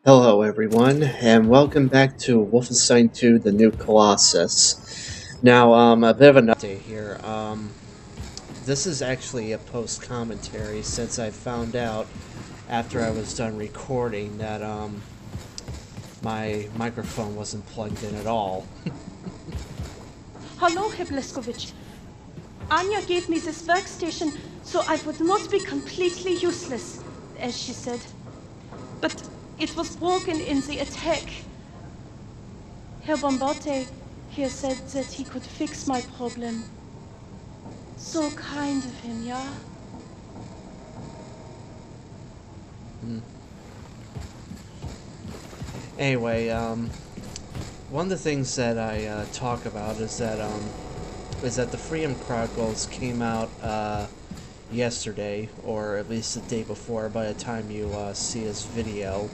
Hello everyone, and welcome back to Wolfenstein 2, the new Colossus. Now, a bit of an update here. This is actually a post-commentary since I found out after I was done recording that, my microphone wasn't plugged in at all. Hallo, Herr Bleskowicz. Anya gave me this workstation so I would not be completely useless, as she said. But it was broken in the attack. Herr Bombarde here said that he could fix my problem. So kind of him, yeah? Anyway, one of the things that I talk about is that the Freedom Chronicles came out yesterday, or at least the day before by the time you see this video.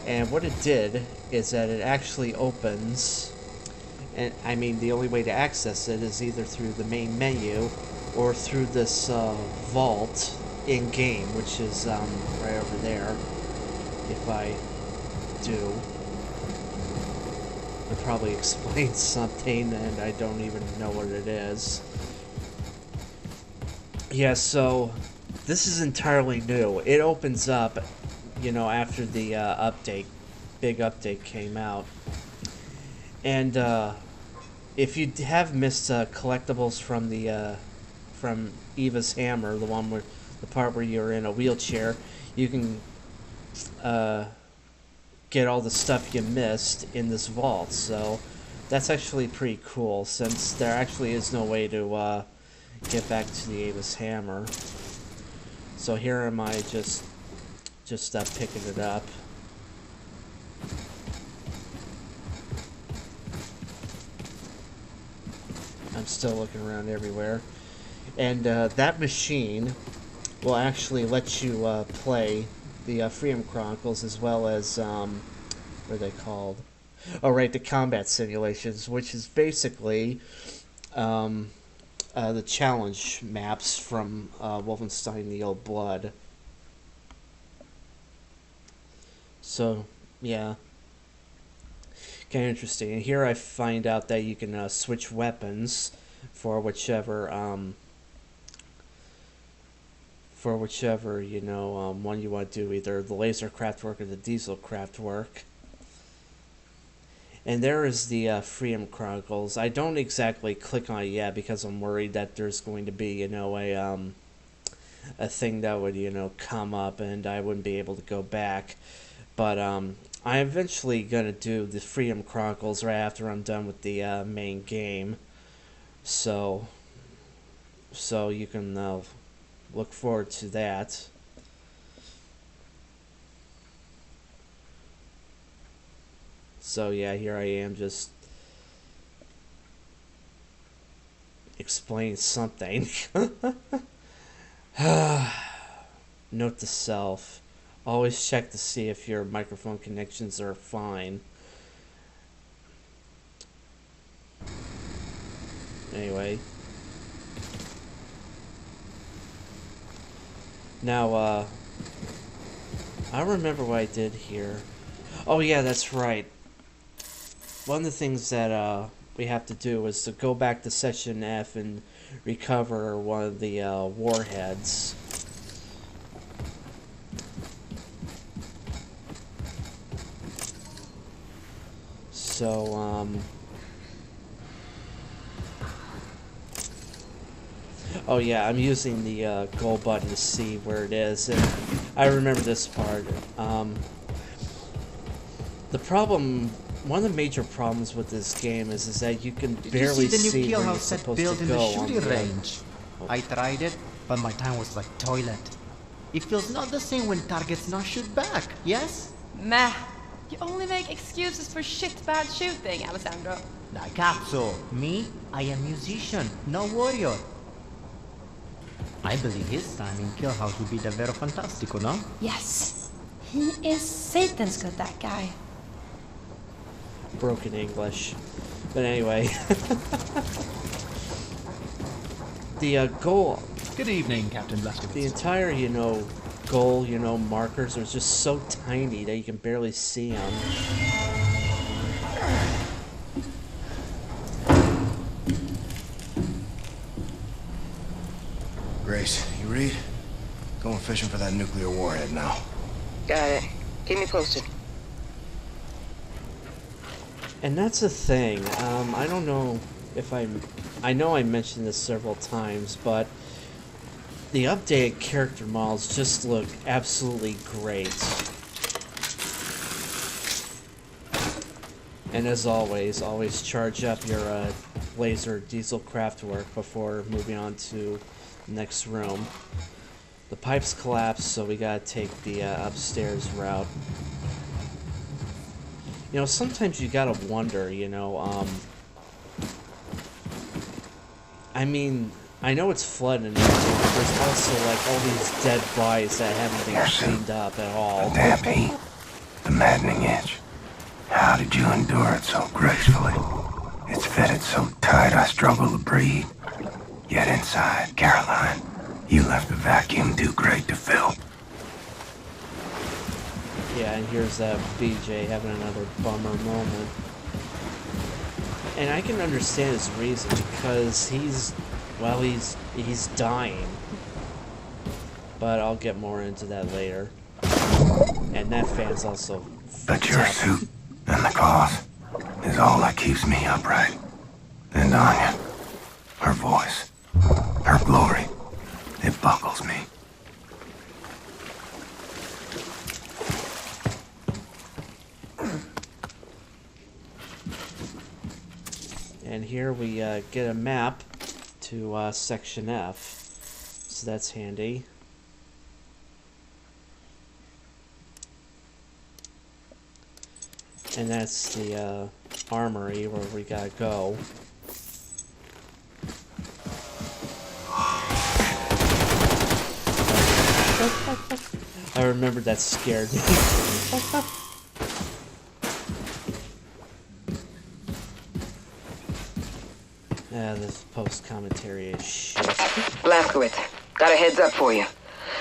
And what it did is that it actually opens, and I mean the only way to access it is either through the main menu or through this vault in-game, which is right over there. If I do, it probably explains something and I don't even know what it is. Yeah, so this is entirely new. It opens up, you know, after the big update came out. And if you have missed collectibles from the from Eva's hammer, the part where you're in a wheelchair, you can get all the stuff you missed in this vault. So that's actually pretty cool, since there actually is no way to get back to the Eva's hammer. So here am I just picking it up. I'm still looking around everywhere. And that machine will actually let you play the Freedom Chronicles, as well as, what are they called? Oh, right, the combat simulations, which is basically the challenge maps from Wolfenstein: The Old Blood. So, yeah. Kind of interesting. And here I find out that you can switch weapons for whichever, you know, one you want to do, either the laser craft work or the diesel craft work. And there is the Freedom Chronicles. I don't exactly click on it yet because I'm worried that there's going to be, you know, a thing that would, you know, come up and I wouldn't be able to go back. But I'm eventually gonna do the Freedom Chronicles right after I'm done with the main game. So you can look forward to that. So yeah, here I am just explaining something. Note to self: always check to see if your microphone connections are fine. Anyway. Now, I don't remember what I did here. Oh yeah, that's right. One of the things that we have to do is to go back to Section F and recover one of the warheads. So, oh yeah, I'm using the gold button to see where it is, and I remember this part. The problem, one of the major problems with this game is that you can barely see where you're supposed to go on the range. I tried it, but my time was like toilet. It feels not the same when targets not shoot back, yes? Meh. You only make excuses for shit bad shooting, Alessandro. Da cazzo. Me? I am musician, no warrior. I believe his time in Kill House would be davvero fantastico, no? Yes. He is Satan's good, that guy. Broken English. But anyway. The goal... Good evening, Captain Bleskowitz. The entire, you know, goal, you know, markers are just so tiny that you can barely see them. Grace, you read? Going fishing for that nuclear warhead now. Got it. Keep me posted. And that's the thing. I don't know if I know I mentioned this several times, but the updated character models just look absolutely great. And as always charge up your laser diesel craftwork before moving on to the next room. The pipes collapsed, so we gotta take the upstairs route. You know, sometimes you gotta wonder, you know, I mean, I know it's flooding and everything, but there's also, like, all these dead bodies that haven't been cleaned up at all. The damp heat, the maddening itch. How did you endure it so gracefully? It's fitted so tight I struggle to breathe. Yet inside, Caroline, you left a vacuum too great to fill. Yeah, and here's that BJ having another bummer moment. And I can understand his reason, because he's dying. But I'll get more into that later. And that fan's also But your suit and the cloth is all that keeps me upright. And Anya, her voice, her glory, it buckles me. And here we get a map to Section F, so that's handy. And that's the armory where we gotta go. I remember that scared me. This post-commentary is shit. Blazkowicz, got a heads up for you.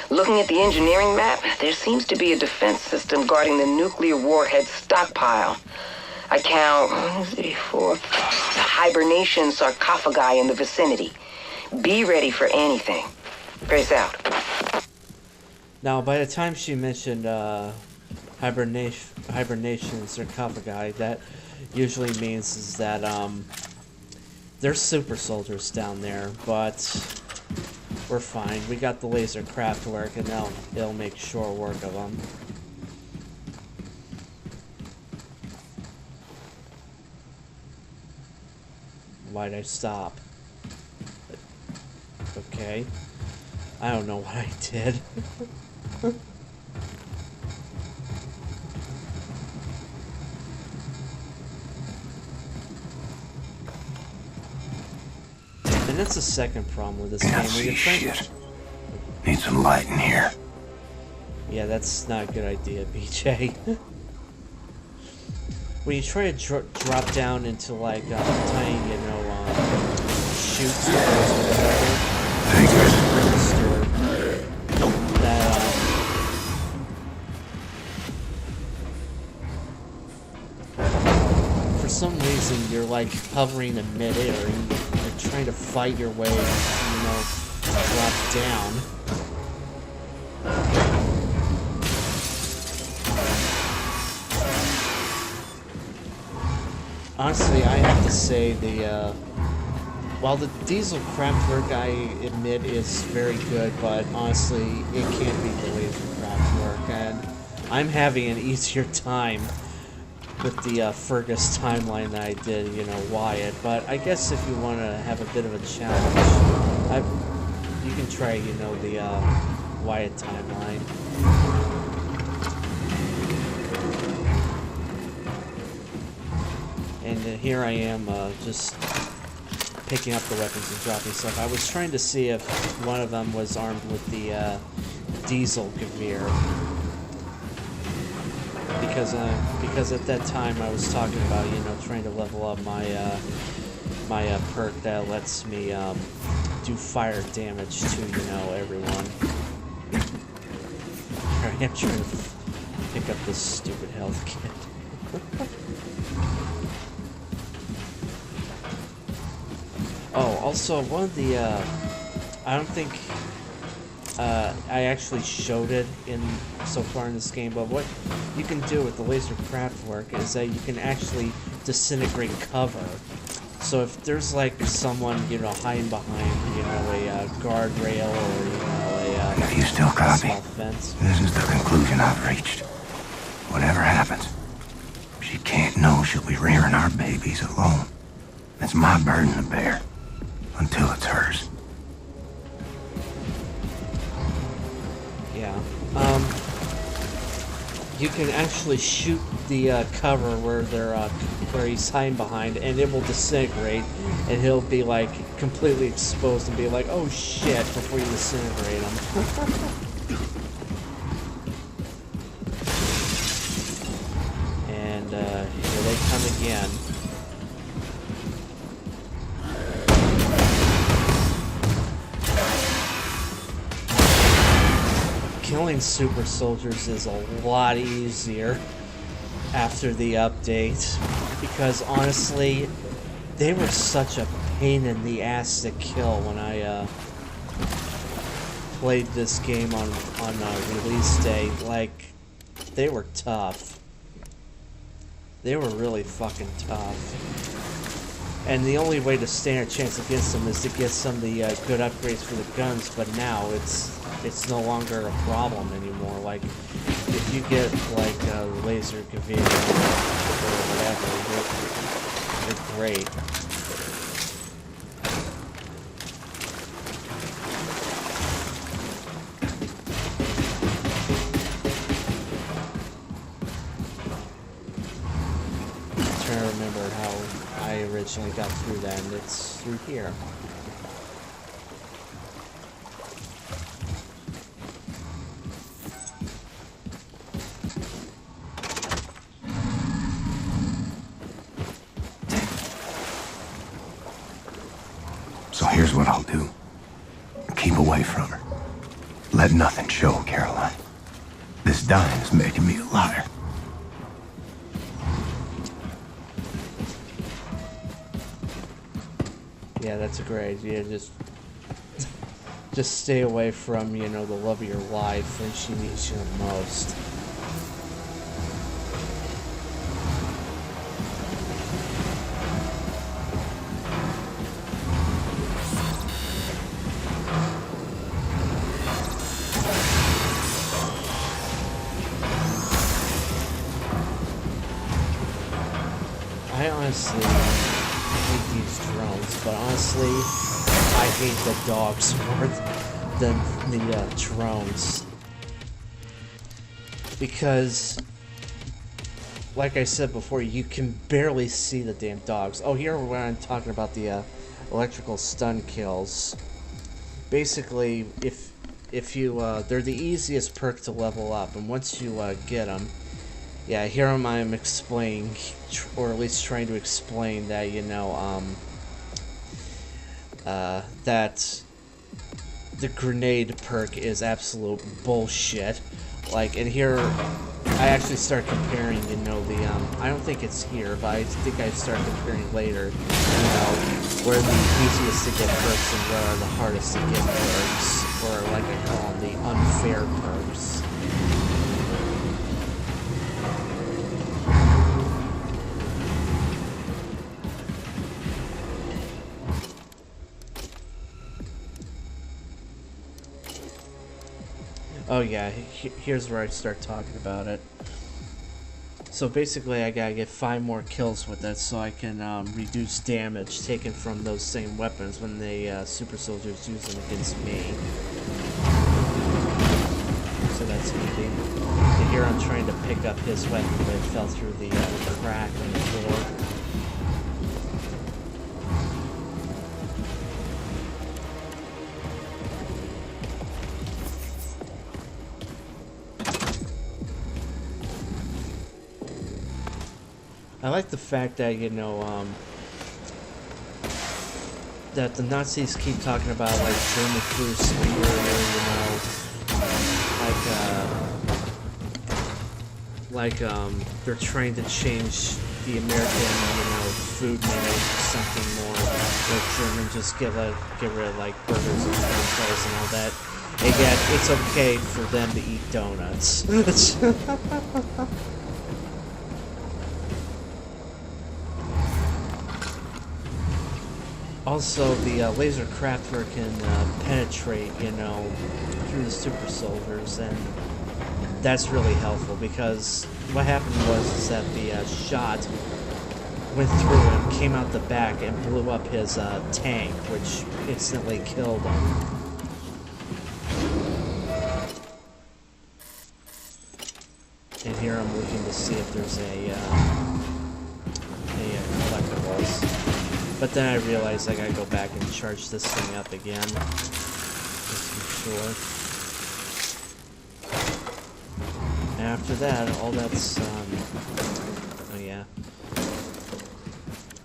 Looking at the engineering map, there seems to be a defense system guarding the nuclear warhead stockpile. I count 1, 2, 3, 4, 5 hibernation sarcophagi in the vicinity. Be ready for anything. Grace out. Now, by the time she mentioned hibernation sarcophagi, that usually means is that there's super soldiers down there, but we're fine. We got the laser craft work, and it'll make short work of them. Why'd I stop? Okay. I don't know what I did. And that's the second problem with this Can't game. see shit. Need some light in here. Yeah, that's not a good idea, BJ. When you try to drop down into like tiny, you know, chutes or whatever, that for some reason you're like hovering in midair and you're trying to fight your way, you know, drop down. Honestly, I have to say while the diesel craft work, I admit, is very good, but honestly, it can't beat the laser craft work, and I'm having an easier time with the Fergus timeline that I did, you know, Wyatt. But I guess if you want to have a bit of a challenge, you can try, you know, the Wyatt timeline. And here I am, just picking up the weapons and dropping stuff. I was trying to see if one of them was armed with the diesel Gavir. Because at that time I was talking about, you know, trying to level up my my perk that lets me do fire damage to, you know, everyone. am trying to pick up this stupid health kit. Oh, also, one of the, I don't think, I actually showed it in so far in this game, but what you can do with the laser craft work is that you can actually disintegrate cover. So if there's like someone, you know, hiding behind, you know, a guardrail or, you know, And if you still copy, small fence. this is the conclusion I've reached. Whatever happens, she can't know she'll be rearing our babies alone. It's my burden to bear, until it's hers. Yeah. You can actually shoot the cover where they're where he's hiding behind, and it will disintegrate, and he'll be like completely exposed and be like, "Oh shit!" before you disintegrate him. And here they come again. Killing super soldiers is a lot easier after the update, because honestly, they were such a pain in the ass to kill when I played this game on release day. Like, they were tough. They were really fucking tough. And the only way to stand a chance against them is to get some of the good upgrades for the guns, but now it's no longer a problem anymore. Like, if you get like a laser Gavir or whatever, you're great. I'm trying to remember how I originally got through that, and it's through here. So here's what I'll do. Keep away from her. Let nothing show, Caroline. This dying is making me a liar. Yeah, that's a great idea. Just stay away from, you know, the love of your life when she needs you the most. I honestly hate these drones, but honestly, I hate the dogs more than the drones. Because, like I said before, you can barely see the damn dogs. Oh, here when I'm talking about the electrical stun kills. Basically, if you, they're the easiest perk to level up, and once you get them, yeah, here I'm explaining, or at least trying to explain that, you know, that the grenade perk is absolute bullshit. Like, and here, I actually start comparing, you know, the, I don't think it's here, but I think I start comparing later, you know, where the easiest to get perks and where are the hardest to get perks, or like I call them, the unfair perks. Oh yeah, here's where I start talking about it. So basically I gotta get 5 more kills with it so I can reduce damage taken from those same weapons when the super soldiers use them against me. So that's easy. And here I'm trying to pick up his weapon, but it fell through the crack in the floor. I like the fact that, you know, that the Nazis keep talking about, like, German crew spear, you know, like, like they're trying to change the American, food menu to something more like German. Just get rid of like burgers and French fries and all that. And yet, it's okay for them to eat donuts. Also, the laser Kraftwerk can penetrate, through the super soldiers, and that's really helpful because what happened was that the shot went through him, came out the back, and blew up his tank, which instantly killed him. And here I'm looking to see if there's a collectibles. But then I realized I gotta go back and charge this thing up again. Just to be sure. After that, all that's, oh yeah.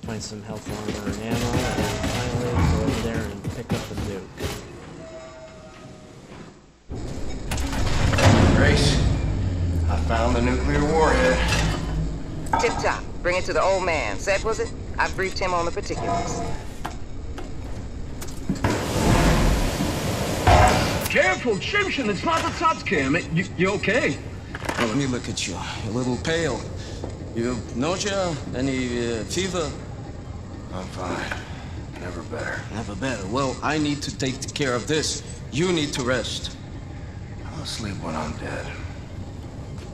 Find some health armor and ammo, and finally go over there and pick up the nuke. Grace, I found the nuclear warhead. Tip top. Bring it to the old man. Seth, was it? I briefed him on the particulars. Careful, Chimshin, it's not the touch cam. You okay? Well, let me look at you. You're a little pale. You nausea? Any fever? I'm fine. Never better. Never better. Well, I need to take care of this. You need to rest. I'll sleep when I'm dead.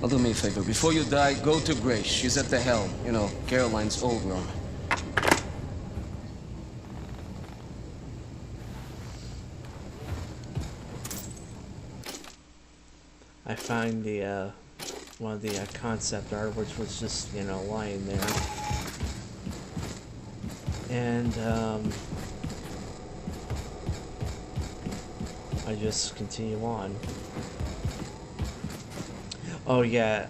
Well, do me a favor. Before you die, go to Grace. She's at the helm. Caroline's old room. I find the one of the concept art, which was just lying there, and I just continue on. Oh yeah,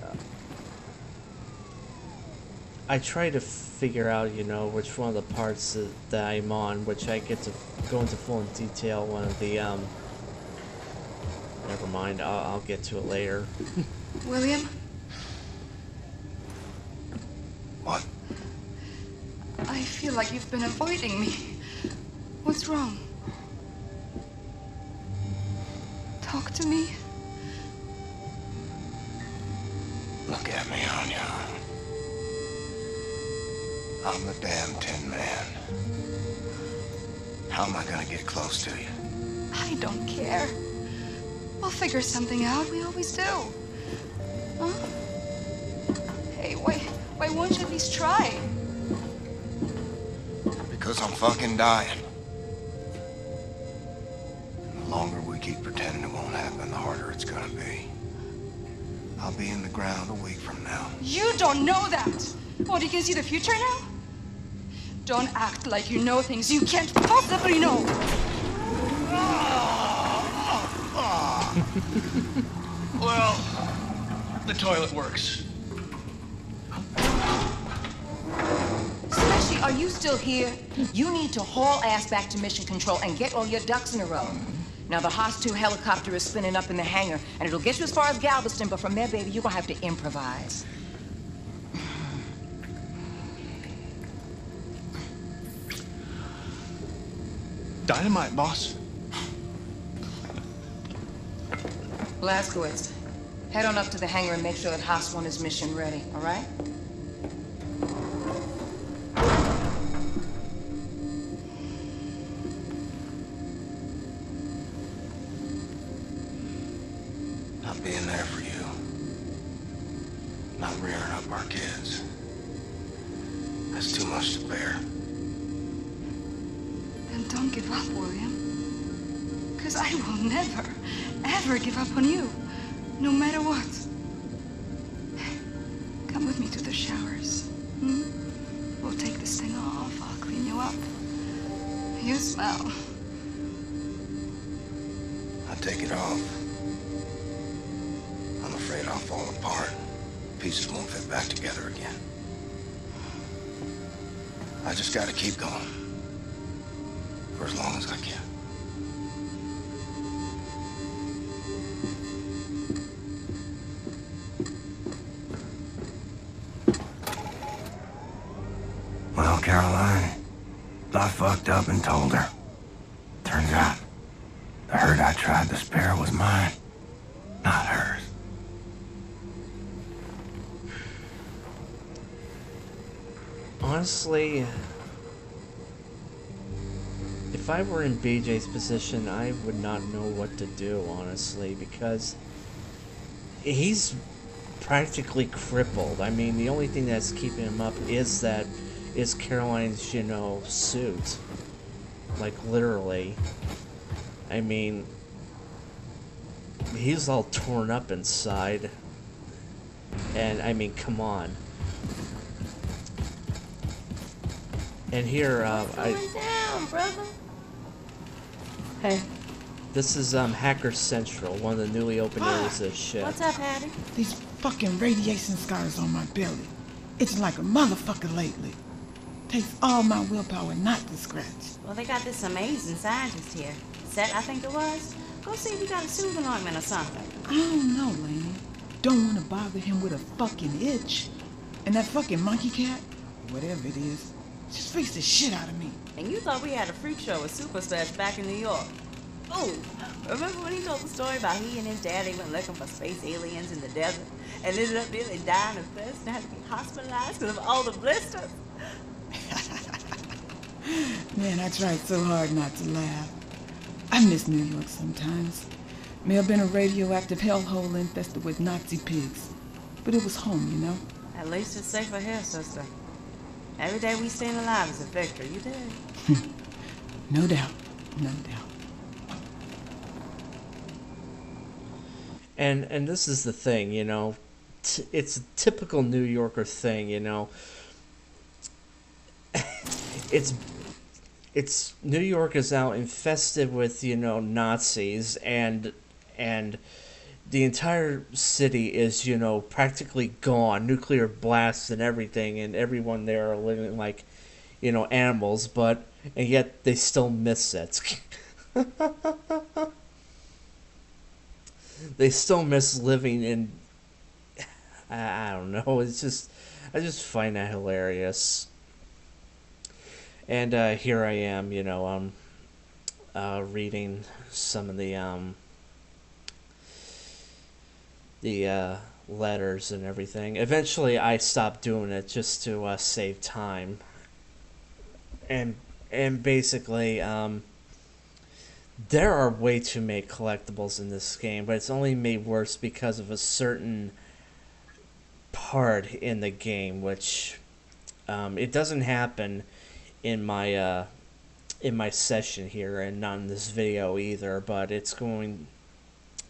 I try to figure out which one of the parts that I'm on, which I get to go into full detail. One of the never mind, I'll get to it later. William? What? I feel like you've been avoiding me. What's wrong? Talk to me. Look at me, Anya. I'm the damn Tin Man. How am I gonna get close to you? I don't care. We'll figure something out. We always do. Huh? Hey, why won't you at least try? Because I'm fucking dying. The longer we keep pretending it won't happen, the harder it's gonna be. I'll be in the ground a week from now. You don't know that! What, you can see the future now? Don't act like you know things you can't possibly know! Well, the toilet works. Slushy, are you still here? You need to haul ass back to mission control and get all your ducks in a row. Now, the Haas-2 helicopter is spinning up in the hangar, and it'll get you as far as Galveston, but from there, baby, you're gonna have to improvise. Dynamite, boss. Blazkowicz, head on up to the hangar and make sure that Haas-1 is mission ready, all right? I'll be in there for you. Not rearing up our kids. That's too much to bear. Then don't give up, William. Because I will never, ever give up on you. No matter what. Come with me to the showers. Hmm? We'll take this thing off. I'll clean you up. You smell. I take it off. I'm afraid I'll fall apart. Pieces won't fit back together again. I just gotta keep going. For as long as I can. Caroline. I fucked up and told her. Turns out, the hurt I tried to spare was mine, not hers. Honestly, if I were in BJ's position, I would not know what to do, honestly, because he's practically crippled. I mean, the only thing that's keeping him up is Caroline's, you know, suit. Like, literally. I mean, he's all torn up inside. And, I mean, come on. And here, What's going down, brother? Hey. This is, Hacker Central, one of the newly opened areas of the ship. What's up, Hattie? These fucking radiation scars on my belly. It's like a motherfucker lately. Takes all my willpower not to scratch. Well, they got this amazing scientist here. Seth, I think it was. Go see if you got a soothing ointment or something. I don't know, Lane. Don't want to bother him with a fucking itch. And that fucking monkey cat, whatever it is, just freaks the shit out of me. And you thought we had a freak show with super studs back in New York. Oh, remember when he told the story about he and his daddy went looking for space aliens in the desert and ended up nearly dying of thirst and had to be hospitalized because of all the blisters? Man, I tried so hard not to laugh. I miss New York sometimes. May have been a radioactive hellhole infested with Nazi pigs. But it was home, you know? At least it's safer here, sister. Every day we staying alive is a victory, you did. No doubt, no doubt. And this is the thing, you know, it's a typical New Yorker thing, you know. It's New York is now infested with, you know, Nazis, and the entire city is, you know, practically gone, nuclear blasts and everything, and everyone there are living like, you know, animals, and yet they still miss it. They still miss living in, I don't know, I just find that hilarious. And here I am, you know, reading some of the letters and everything. Eventually I stopped doing it just to save time. And basically, there are way too many collectibles in this game, but it's only made worse because of a certain part in the game, which it doesn't happen in my session here, and not in this video either, but it's going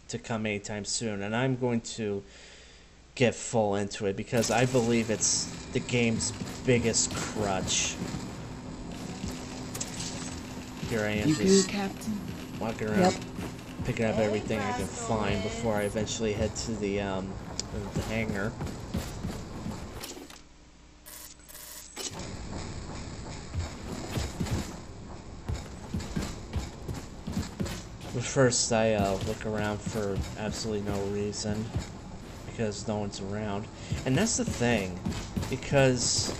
to come anytime soon, and I'm going to get full into it because I believe it's the game's biggest crutch. Here I am, you just good, Captain? walking around, picking up everything I can find before I eventually head to the hangar. But first, I look around for absolutely no reason, because no one's around. And that's the thing, because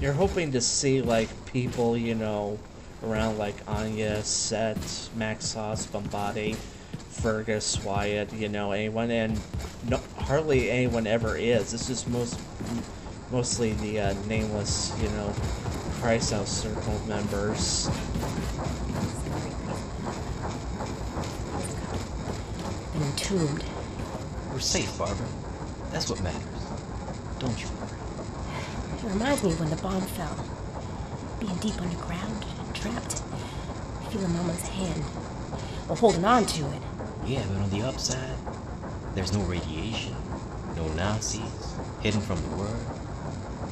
you're hoping to see, like, people, you know, around, like Anya, Seth, Maxos, Bombadi, Fergus, Wyatt, you know, anyone, and no, hardly anyone ever is. It's just mostly the nameless, you know, Christ House Circle members. Been entombed. We're safe, Barbara. That's what matters. Don't you worry. It reminds me of when the bomb fell. Being deep underground, trapped. Feeling Mama's hand. Or holding on to it. Yeah, but on the upside, there's no radiation, no Nazis, hidden from the world.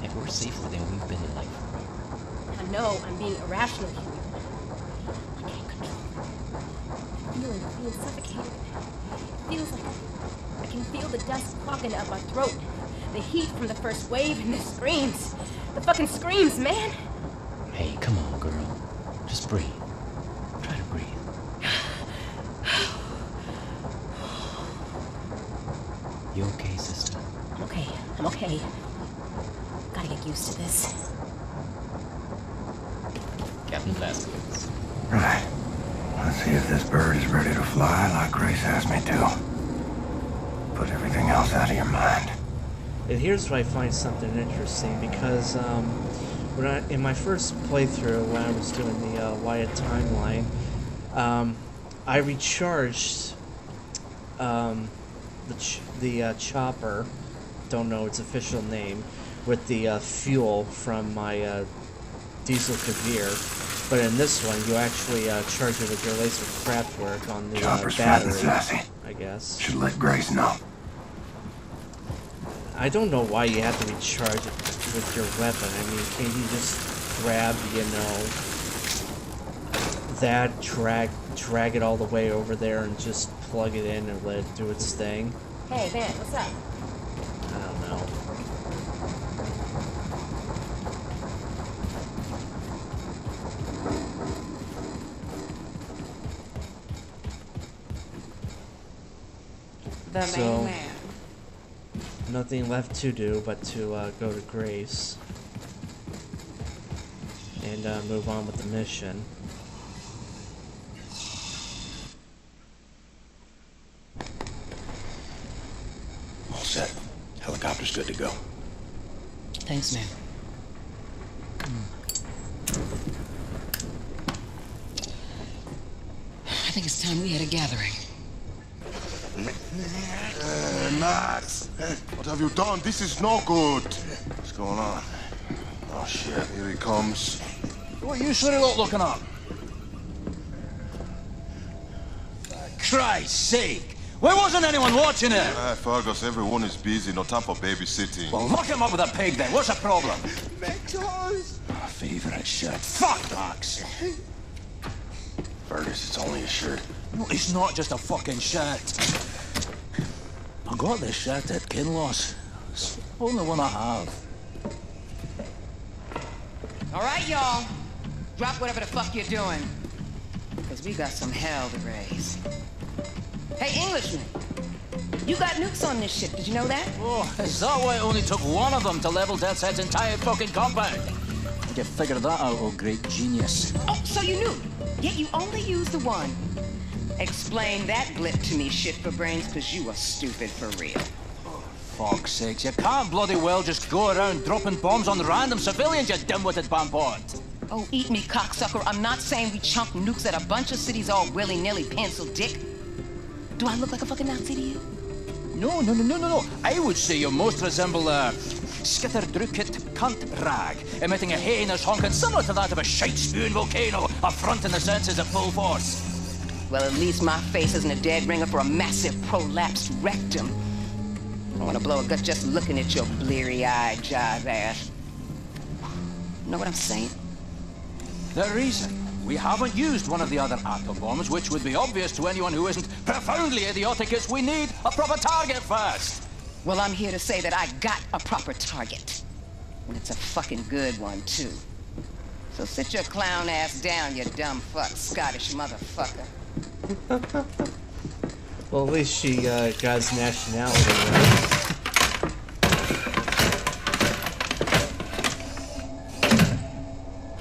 And we're safer than we've been in life forever. I know I'm being irrational here. I can't control it. Feeling of being suffocated. Feels like I can feel the dust clogging up my throat. The heat from the first wave and the screams. The fucking screams, man! Hey, come on, girl. Just breathe. Try to breathe. You okay, sister? I'm okay. Gotta get used to this. Captain Velasquez. Right. Let's see if this bird is ready to fly like Grace asked me to. Put everything else out of your mind. And here's where I find something interesting, because in my first playthrough, when I was doing the Wyatt timeline, I recharged the chopper, don't know its official name, with the fuel from my diesel Kavir. But in this one, you actually charge it with your laser craftwork on the battery, sassy. I guess. Should let Grace know. I don't know why you have to recharge it with your weapon. I mean, can't you just grab, you know, that, drag it all the way over there and just plug it in and let it do its thing? Hey, man, what's up? I don't know. The main man. Nothing left to do but to go to Grace and move on with the mission. All set. Helicopter's good to go. Thanks, man. I think it's time we had a gathering. Max, what have you done? This is no good. What's going on? Oh, shit. Here he comes. What you sort of lot looking up? For Christ's sake! Why wasn't anyone watching it? Fergus, everyone is busy. No time for babysitting. Well, lock him up with a pig then. What's the problem? Mentos! Favorite shirt. Fuck, Max! Fergus, it's only a shirt. No, it's not just a fucking shirt. I got this shirt at Kinloss. It's the only one I have. All right, y'all. Drop whatever the fuck you're doing. Because we got some hell to raise. Hey, Englishman. You got nukes on this ship. Did you know that? Oh, is that why it only took one of them to level Death's entire fucking compound? You figured that out, oh great genius. Oh, so you knew. Yet you only used the one. Explain that glip to me, shit for brains, because you are stupid for real. Fuck's sakes, you can't bloody well just go around dropping bombs on random civilians, you dim-witted bampot. Oh, eat me, cocksucker. I'm not saying we chunk nukes at a bunch of cities all willy-nilly, pencil dick. Do I look like a fucking Nazi to you? No. I would say you most resemble a skitterdruket cunt rag, emitting a heinous honking similar to that of a shite-spewing volcano, affronting the senses at full force. Well, at least my face isn't a dead ringer for a massive prolapsed rectum. I want to blow a gut just looking at your bleary-eyed jive ass. Know what I'm saying? The reason we haven't used one of the other atom bombs, which would be obvious to anyone who isn't profoundly idiotic, is we need a proper target first. Well, I'm here to say that I got a proper target. And it's a fucking good one, too. So sit your clown ass down, you dumb fuck, Scottish motherfucker. Well, at least she got his nationality right.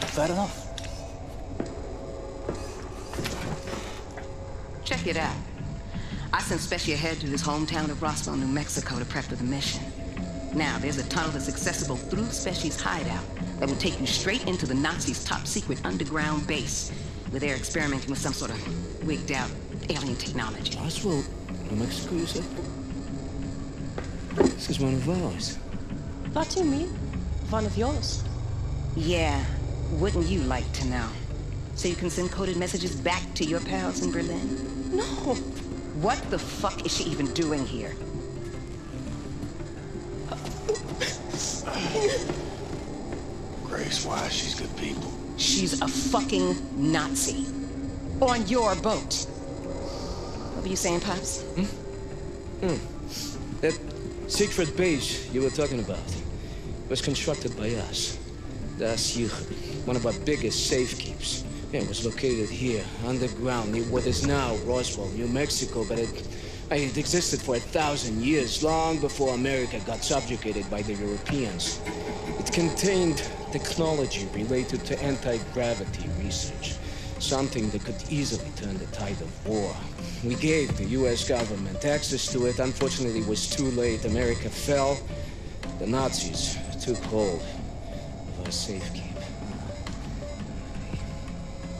Fair enough. Check it out. I sent Specie ahead to his hometown of Roswell, New Mexico to prep for the mission. Now, there's a tunnel that's accessible through Specie's hideout that will take you straight into the Nazis' top-secret underground base, where they're experimenting with some sort of wigged-out alien technology. Roswell, New Mexico, you said? This is one of ours. What do you mean? One of yours? Yeah, wouldn't you like to know? So you can send coded messages back to your pals in Berlin? No. What the fuck is she even doing here? Grace, why? She's good people. She's a fucking Nazi. On your boat. What were you saying, Pops? That secret base you were talking about was constructed by us. Das Yuch, one of our biggest safekeeps. Yeah, it was located here, underground, near what is now Roswell, New Mexico, but it It existed for 1,000 years, long before America got subjugated by the Europeans. It contained technology related to anti-gravity research, something that could easily turn the tide of war. We gave the US government access to it. Unfortunately, it was too late. America fell. The Nazis took hold of our safekeep.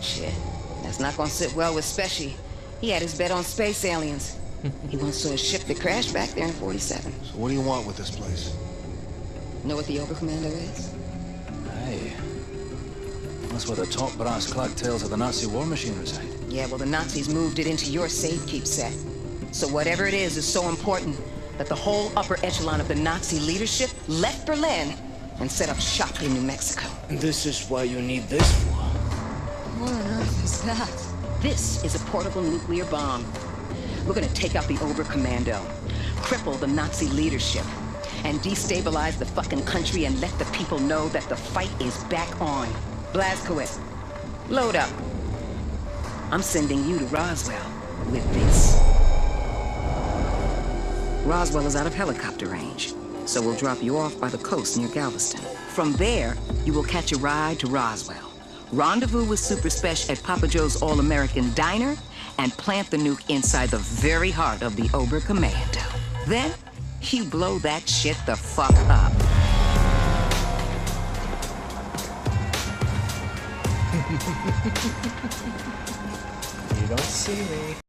Shit, that's not gonna sit well with Specie. He had his bet on space aliens. He once saw a ship that crashed back there in 47. So what do you want with this place? Know what the Oberkommando is? Aye. That's where the top brass clack tales of the Nazi war machine reside. Yeah, well, the Nazis moved it into your safekeep set. So whatever it is so important that the whole upper echelon of the Nazi leadership left Berlin and set up shop in New Mexico. And this is why you need this for? What on earth is that? This is a portable nuclear bomb. We're gonna take out the Oberkommando, cripple the Nazi leadership, and destabilize the fucking country and let the people know that the fight is back on. Blazkowicz, load up. I'm sending you to Roswell with this. Roswell is out of helicopter range, so we'll drop you off by the coast near Galveston. From there, you will catch a ride to Roswell. Rendezvous with Super Spesh at Papa Joe's All-American Diner and plant the nuke inside the very heart of the Oberkommando. Then, you blow that shit the fuck up. You don't see me.